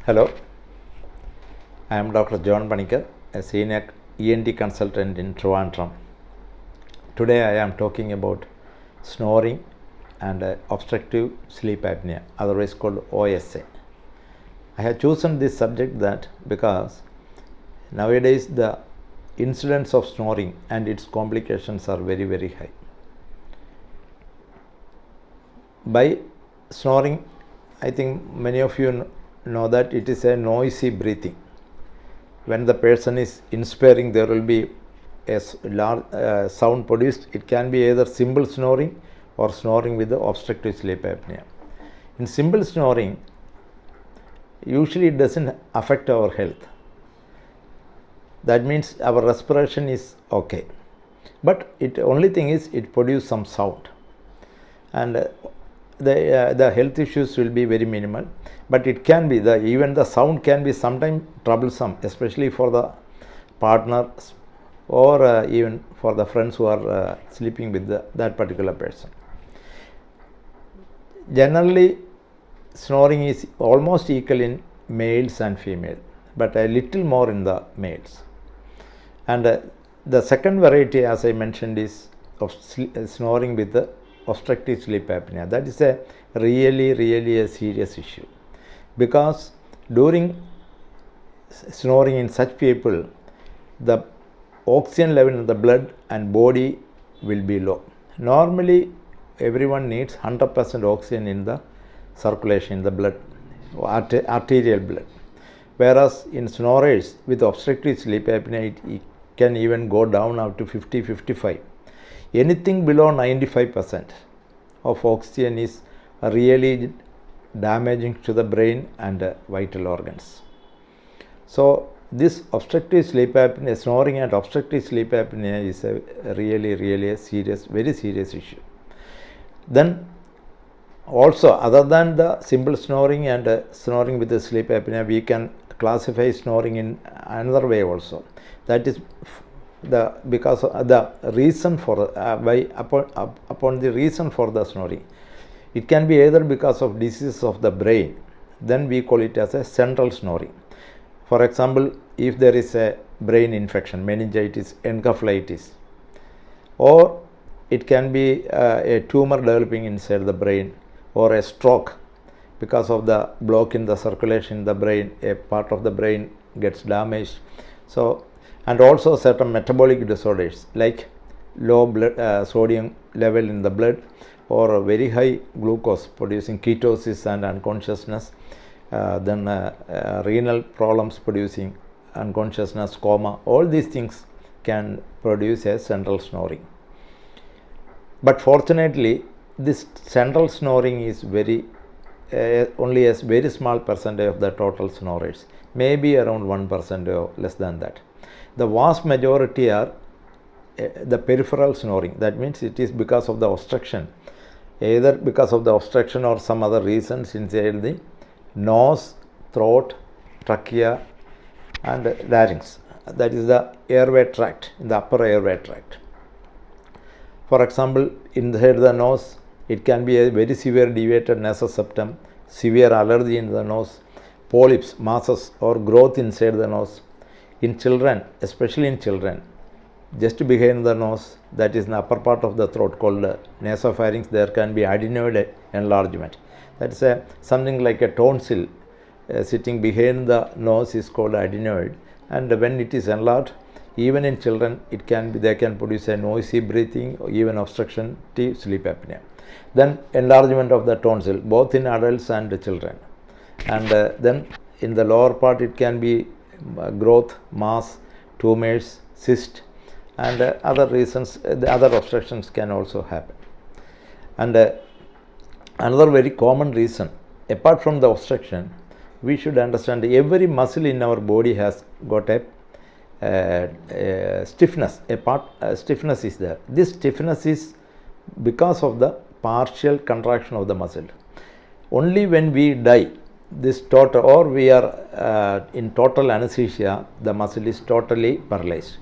Hello, I am Dr. John Panikar, a senior ENT consultant in Trivandrum. Today I am talking about snoring and obstructive sleep apnea, otherwise called OSA. I have chosen this subject because nowadays the incidence of snoring and its complications are very, very high. By snoring, I think many of you know that it is a noisy breathing. When the person is inspiring, there will be a large sound produced. It can be either simple snoring or snoring with the obstructive sleep apnea. In simple snoring, usually it doesn't affect our health. That means our respiration is okay. But it only thing is it produces some sound. And the health issues will be very minimal, but it can be even the sound can be sometimes troublesome, especially for the partners or even for the friends who are sleeping with that particular person. Generally, snoring is almost equal in males and females, but a little more in the males. And the second variety, as I mentioned, is of snoring with the obstructive sleep apnea. That is a really a serious issue, because during snoring in such people, the oxygen level in the blood and body will be low. Normally, everyone needs 100% oxygen in the circulation in the blood, arterial blood. Whereas in snorers with obstructive sleep apnea, it can even go down up to 50-55. Anything below 95% of oxygen is really damaging to the brain and vital organs. So this obstructive sleep apnea, snoring and obstructive sleep apnea is a really a serious, very serious issue. Then also, other than the simple snoring and snoring with the sleep apnea, we can classify snoring in another way also. That is because of the reason for upon the reason for the snoring. It can be either because of disease of the brain, then we call it as a central snoring. For example, if there is a brain infection, meningitis, encephalitis, or it can be a tumor developing inside the brain, or a stroke because of the block in the circulation in the brain, a part of the brain gets damaged. So, and also certain metabolic disorders like low blood sodium level in the blood, or very high glucose producing ketosis and unconsciousness, then renal problems producing unconsciousness, coma. All these things can produce a central snoring. But fortunately, this central snoring is very only a very small percentage of the total snorers, maybe around 1% or less than that. The vast majority are the peripheral snoring. That means it is because of the obstruction, either because of the obstruction or some other reasons inside the nose, throat, trachea and larynx. That is the airway tract, in the upper airway tract. For example, inside the nose, it can be a very severe deviated nasal septum, severe allergy in the nose, polyps, masses or growth inside the nose. In children, especially in children, just behind the nose, that is the upper part of the throat called nasopharynx, there can be adenoid enlargement. That is something like a tonsil sitting behind the nose is called adenoid, and when it is enlarged, even in children, it can be, they can produce a noisy breathing or even obstructive sleep apnea. Then enlargement of the tonsil, both in adults and children. And then in the lower part, it can be growth, mass, tumors, cyst, and other reasons, the other obstructions can also happen. And another very common reason, apart from the obstruction, we should understand every muscle in our body has got a stiffness. Stiffness is there. This stiffness is because of the partial contraction of the muscle. Only when we die, this total, or we are in total anesthesia, the muscle is totally paralyzed.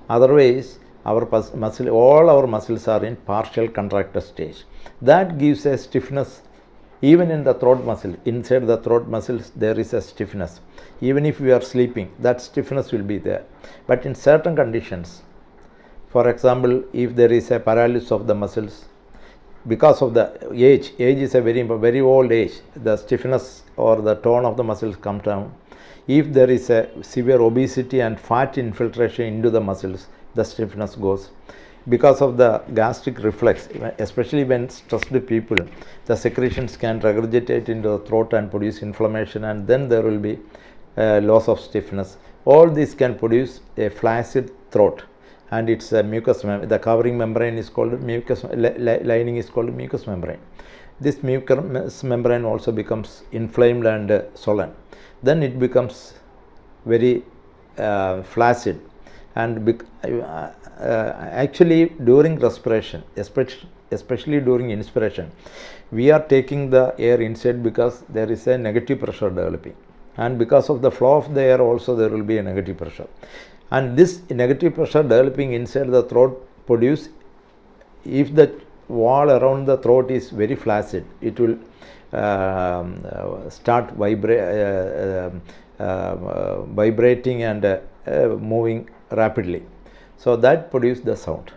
Otherwise, our all our muscles are in partial contracted stage. That gives a stiffness Even in the throat muscle, inside the throat muscles, there is a stiffness. Even if we are sleeping, that stiffness will be there. But in certain conditions, for example, if there is a paralysis of the muscles, because of the age is a very old age, the stiffness or the tone of the muscles come down. If there is a severe obesity and fat infiltration into the muscles, the stiffness goes. Because of the gastric reflex, especially when stressed people, the secretions can regurgitate into the throat and produce inflammation, and then there will be loss of stiffness. All this can produce a flaccid throat, and it's a mucous membrane. The covering membrane is called mucous, lining is called mucous membrane. This mucous membrane also becomes inflamed and swollen. Then it becomes very flaccid, and actually during respiration, especially during inspiration, we are taking the air inside because there is a negative pressure developing, and because of the flow of the air also there will be a negative pressure, and this negative pressure developing inside the throat produce, if the wall around the throat is very flaccid, it will start vibrating and moving rapidly. So that produces the sound.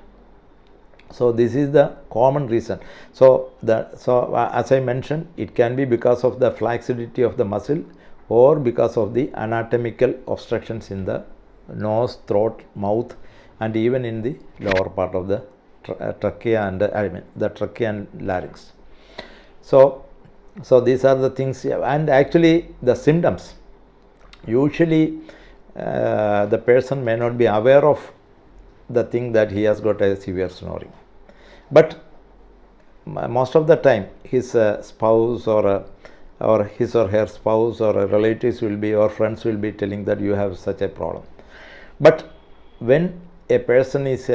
So this is the common reason. So as I mentioned, it can be because of the flaccidity of the muscle or because of the anatomical obstructions in the nose, throat, mouth, and even in the lower part of the trachea and the trachea and larynx. So these are the things, and actually the symptoms. Usually the person may not be aware of the thing that he has got a severe snoring, but most of the time his spouse or his or her spouse or relatives will be, or friends will be telling that you have such a problem. But when a person is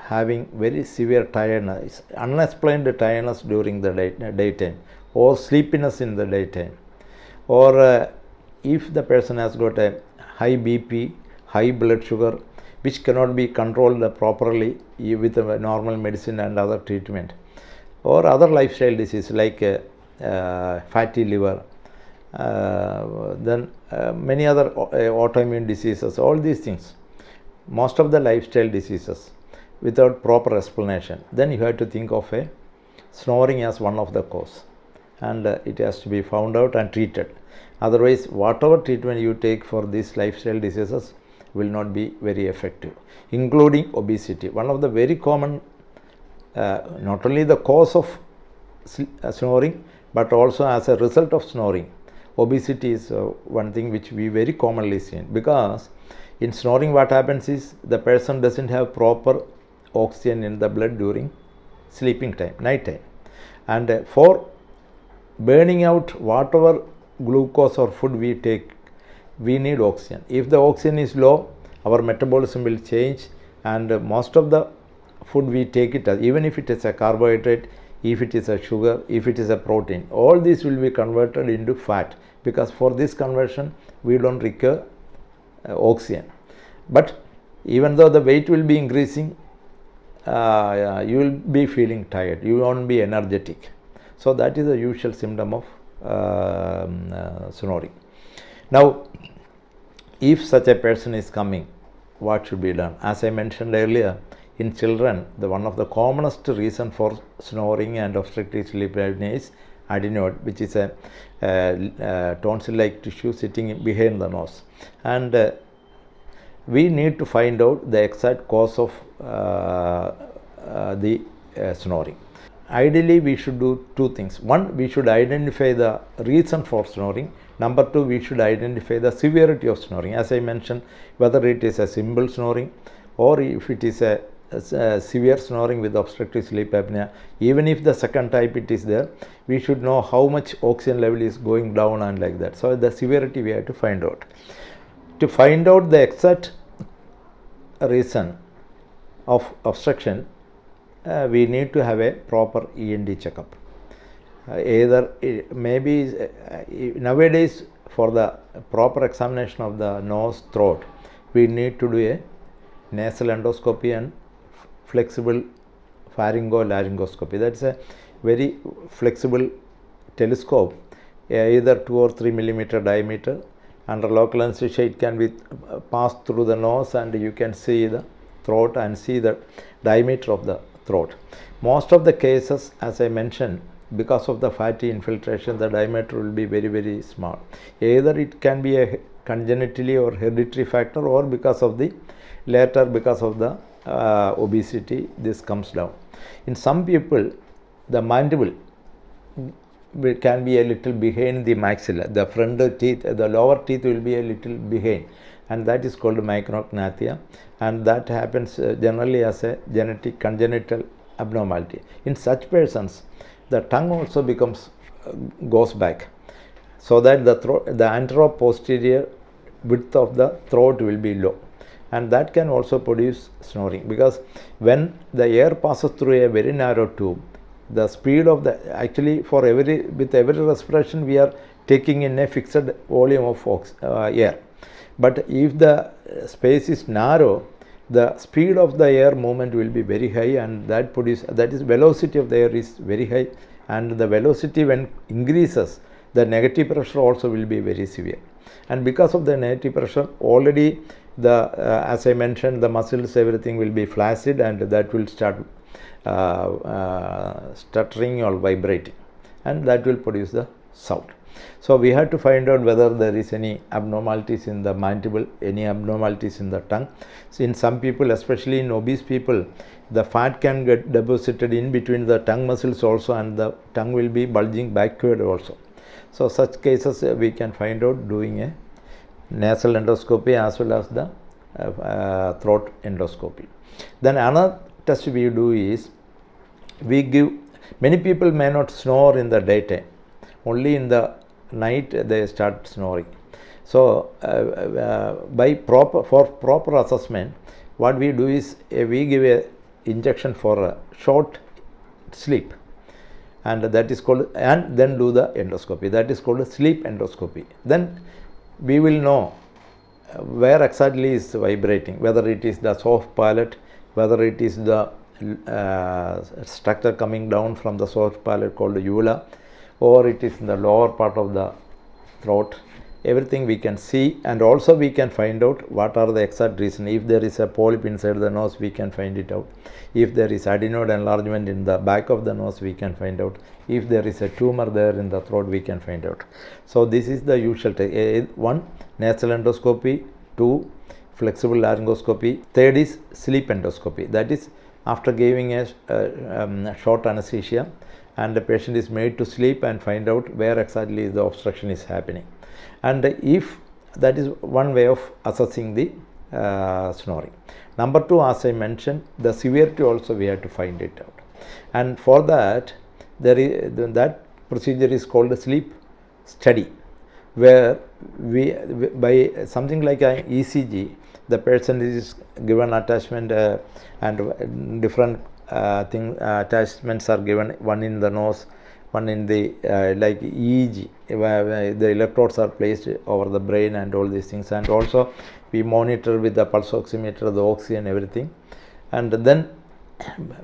having very severe tiredness, unexplained tiredness during the daytime, or sleepiness in the daytime, or if the person has got a high BP, high blood sugar, which cannot be controlled properly with normal medicine and other treatment, or other lifestyle disease like fatty liver, then many other autoimmune diseases, all these things, most of the lifestyle diseases without proper explanation, then you have to think of a snoring as one of the cause, and it has to be found out and treated. Otherwise, whatever treatment you take for these lifestyle diseases will not be very effective, including obesity. One of the very common, not only the cause of snoring, but also as a result of snoring, obesity is one thing which we very commonly see. Because in snoring, what happens is the person doesn't have proper oxygen in the blood during sleeping time, night time, and for burning out whatever glucose or food we take, we need oxygen. If the oxygen is low, our metabolism will change, and most of the food we take it as, even if it is a carbohydrate, if it is a sugar, if it is a protein, all these will be converted into fat, because for this conversion we don't require oxygen. But even though the weight will be increasing, you will be feeling tired, you won't be energetic. So that is the usual symptom of snoring. Now, if such a person is coming, what should be done? As I mentioned earlier, in children, one of the commonest reason for snoring and obstructive sleep apnea is adenoid, which is a tonsil-like tissue sitting behind the nose, and we need to find out the exact cause of the snoring. Ideally, we should do two things. One, we should identify the reason for snoring. Number two, we should identify the severity of snoring. As I mentioned, whether it is a simple snoring or if it is a severe snoring with obstructive sleep apnea, even if the second type it is there, we should know how much oxygen level is going down and like that. So the severity we have to find out. To find out the exact reason of obstruction, we need to have a proper ENT checkup. Either maybe nowadays for the proper examination of the nose, throat, we need to do a nasal endoscopy and flexible pharyngo-laryngoscopy. That's a very flexible telescope, either 2 or 3 millimeter diameter. Under local anesthesia, it can be passed through the nose, and you can see the throat and see the diameter of the throat. Most of the cases, as I mentioned, because of the fatty infiltration, the diameter will be very, very small. Either it can be a congenitally or hereditary factor, or because of the later, because of the obesity, this comes down. In some people, the mandible can be a little behind the maxilla. The front teeth, the lower teeth will be a little behind, and that is called micrognathia, and that happens generally as a genetic congenital abnormality. In such persons, the tongue also goes back, so that the anteroposterior width of the throat will be low, and that can also produce snoring, because when the air passes through a very narrow tube, the speed of the, actually with every respiration we are taking in a fixed volume of air, but if the space is narrow, the speed of the air movement will be very high, and that is velocity of the air is very high, and the velocity when increases, the negative pressure also will be very severe. And because of the negative pressure, already as I mentioned, the muscles, everything will be flaccid, and that will start stuttering or vibrating, and that will produce the sound. So we have to find out whether there is any abnormalities in the mandible, any abnormalities in the tongue. So in some people, especially in obese people, the fat can get deposited in between the tongue muscles also, and the tongue will be bulging backward also. So such cases we can find out doing a nasal endoscopy as well as the throat endoscopy. Then another test we do is, many people may not snore in the daytime, only in the night they start snoring. So for proper assessment, what we do is we give a injection for a short sleep, and that is called, and then do the endoscopy, that is called sleep endoscopy. Then we will know where exactly is vibrating, whether it is the soft palate, whether it is the structure coming down from the soft palate called uvula, or it is in the lower part of the throat. Everything we can see, and also we can find out what are the exact reason. If there is a polyp inside the nose, we can find it out. If there is adenoid enlargement in the back of the nose, we can find out. If there is a tumor there in the throat, we can find out. So this is the usual test. 1, nasal endoscopy. 2, flexible laryngoscopy. 3rd is sleep endoscopy. That is after giving a short anesthesia, and the patient is made to sleep and find out where exactly the obstruction is happening. And if that is one way of assessing the snoring. Number 2, as I mentioned, the severity also we have to find it out, and for that that procedure is called a sleep study, where we by something like an ECG, the person is given attachment and different attachments are given, one in the nose, one in the like EEG, where the electrodes are placed over the brain and all these things, and also we monitor with the pulse oximeter the oxygen, everything. And then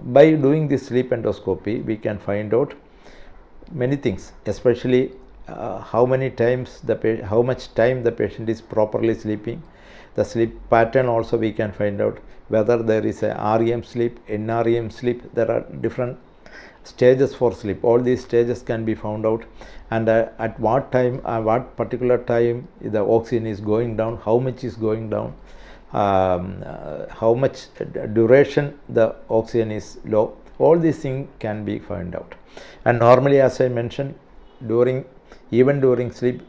by doing this sleep endoscopy, we can find out many things, especially how much time the patient is properly sleeping, the sleep pattern also we can find out, whether there is a REM sleep, NREM sleep. There are different stages for sleep. All these stages can be found out, and at what time, what particular time the oxygen is going down, how much is going down, how much duration the oxygen is low. All these things can be found out. And normally, as I mentioned, even during sleep,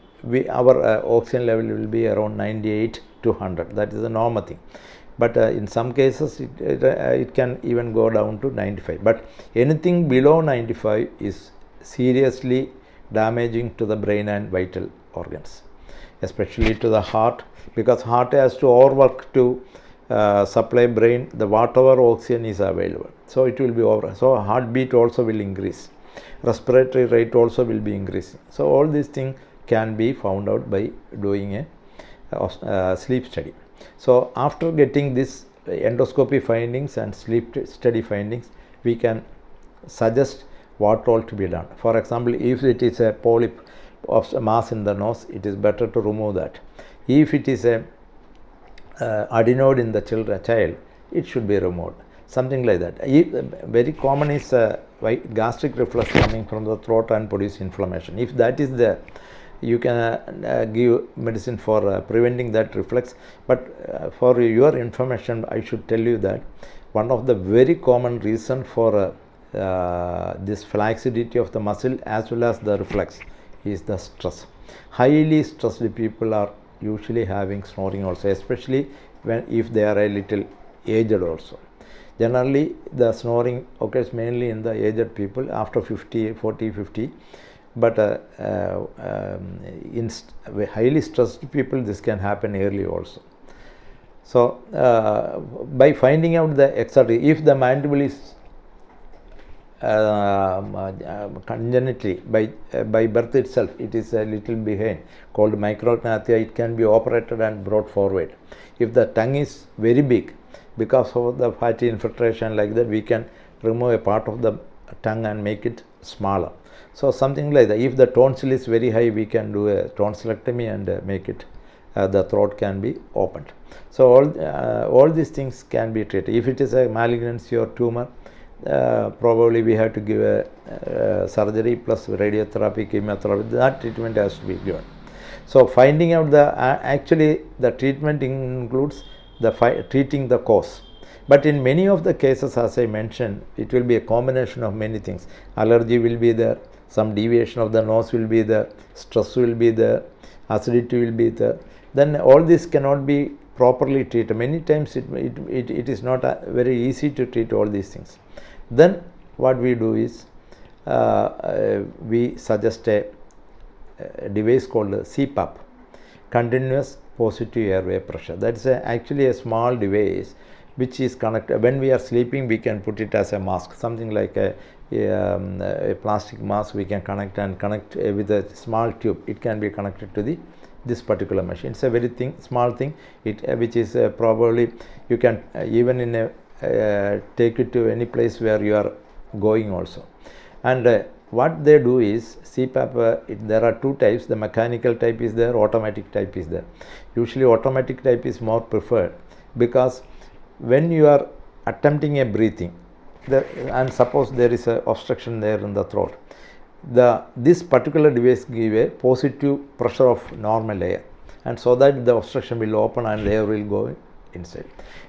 our oxygen level will be around 98 to 100. That is the normal thing. But in some cases it can even go down to 95. But anything below 95 is seriously damaging to the brain and vital organs, especially to the heart, because heart has to overwork to supply brain the whatever oxygen is available. So it will be over. So heartbeat also will increase, respiratory rate also will be increasing. So all these things can be found out by doing a sleep study. So after getting this endoscopy findings and sleep study findings, we can suggest what all to be done. For example, if it is a polyp of mass in the nose, it is better to remove that. If it is a adenoid in the child, it should be removed. Something like that. Very common is gastric reflux coming from the throat and produce inflammation. If that is there, you can give medicine for preventing that reflux. But for your information, I should tell you that one of the very common reason for this flaccidity of the muscle as well as the reflex is the stress. Highly stressed people are usually having snoring also, especially if they are a little aged also. Generally, the snoring occurs mainly in the aged people after 40, 50. But in highly stressed people, this can happen early also. So, by finding out the exercise, if the mandible is congenitally by birth itself, it is a little behind, called micrognathia, it can be operated and brought forward. If the tongue is very big, because of the fatty infiltration like that, we can remove a part of the tongue and make it smaller. So something like that. If the tonsil is very high, we can do a tonsillectomy and make it, the throat can be opened. So all these things can be treated. If it is a malignancy or tumor, probably we have to give a surgery plus radiotherapy, chemotherapy. That treatment has to be given. So finding out actually the treatment includes treating the cause. But in many of the cases, as I mentioned, it will be a combination of many things. Allergy will be there, some deviation of the nose will be there, stress will be there, acidity will be there. Then all this cannot be properly treated. Many times it is not very easy to treat all these things. Then what we do is we suggest a device called CPAP, continuous positive airway pressure. That is actually a small device which is connected. When we are sleeping, we can put it as a mask, something like a plastic mask. We can connect with a small tube. It can be connected to this particular machine. It's a very small thing, which is probably you can even take it to any place where you are going also. And what they do is CPAP, there are two types. The mechanical type is there, automatic type is there. Usually automatic type is more preferred, because when you are attempting a breathing and suppose there is a obstruction there in the throat, this particular device give a positive pressure of normal air, and so that the obstruction will open and air will go inside.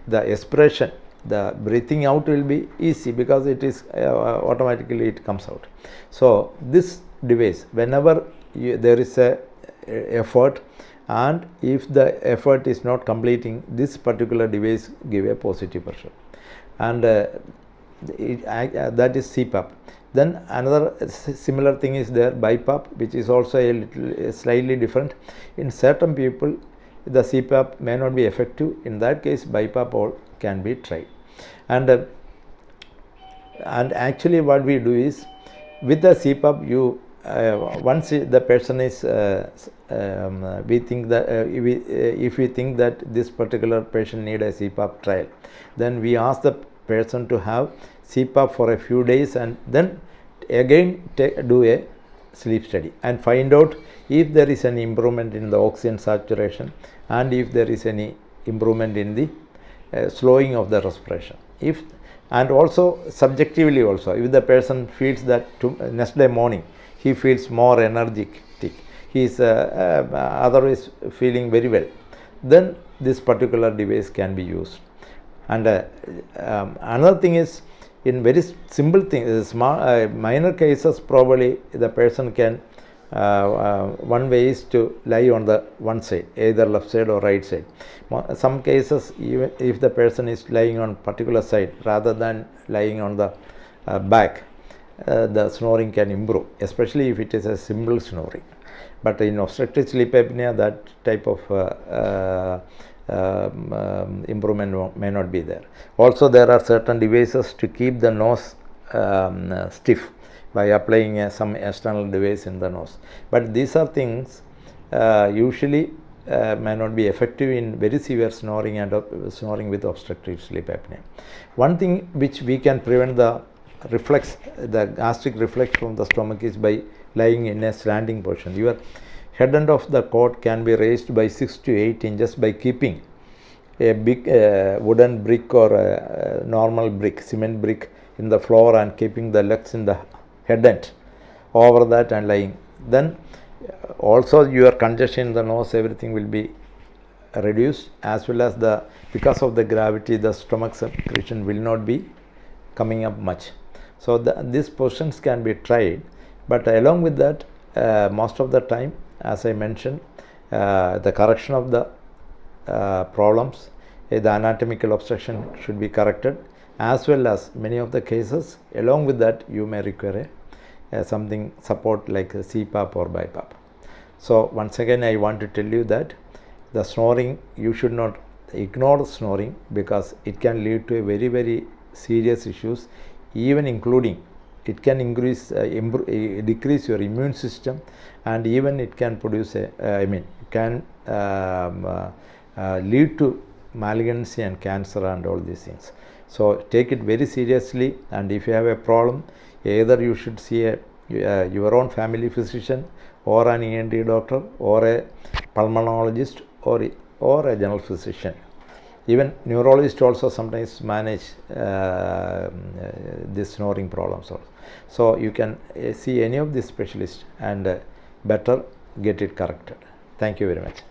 The expiration, the breathing out will be easy because it is automatically it comes out. So this device, whenever there is a effort, and if the effort is not completing, this particular device give a positive pressure, and that is CPAP. Then another similar thing is there, BiPAP, which is also slightly different. In certain people, the CPAP may not be effective. In that case, BiPAP all can be tried. And actually what we do is, with the CPAP, once the person is we think that if we think that this particular patient need a CPAP trial, then we ask the person to have CPAP for a few days and then again do a sleep study and find out if there is any improvement in the oxygen saturation and if there is any improvement in the slowing of the respiration. And also subjectively also, if the person feels that next day morning he feels more energetic, he is otherwise feeling very well, then this particular device can be used. And another thing is, in very simple things, minor cases, probably the person can, one way is to lie on the one side, either left side or right side. Some cases, even if the person is lying on particular side rather than lying on the back, the snoring can improve, especially if it is a simple snoring. But in obstructive sleep apnea, that type of improvement may not be there. Also, there are certain devices to keep the nose stiff by applying some external device in the nose. But these are things usually may not be effective in very severe snoring and snoring with obstructive sleep apnea. One thing which we can prevent the reflex, the gastric reflex from the stomach is by lying in a slanting position. Your head end of the cot can be raised by 6 to 8 inches by keeping a big wooden brick or a normal brick, cement brick in the floor and keeping the legs in the head end over that and lying. Then also your congestion in the nose, everything will be reduced, as well as the, because of the gravity, the stomach secretion will not be coming up much. So these positions can be tried, but along with that, most of the time, as I mentioned, the correction of the problems, the anatomical obstruction should be corrected, as well as many of the cases, along with that you may require something support like a CPAP or BiPAP. So once again I want to tell you that the snoring, you should not ignore snoring, because it can lead to a very serious issues, even including it can increase decrease your immune system, and even it can produce can lead to malignancy and cancer and all these things. So take it very seriously, and if you have a problem, either you should see your own family physician or an ENT doctor or a pulmonologist or a general physician. Even neurologists also sometimes manage these snoring problems also. So you can see any of these specialists and better get it corrected. Thank you very much.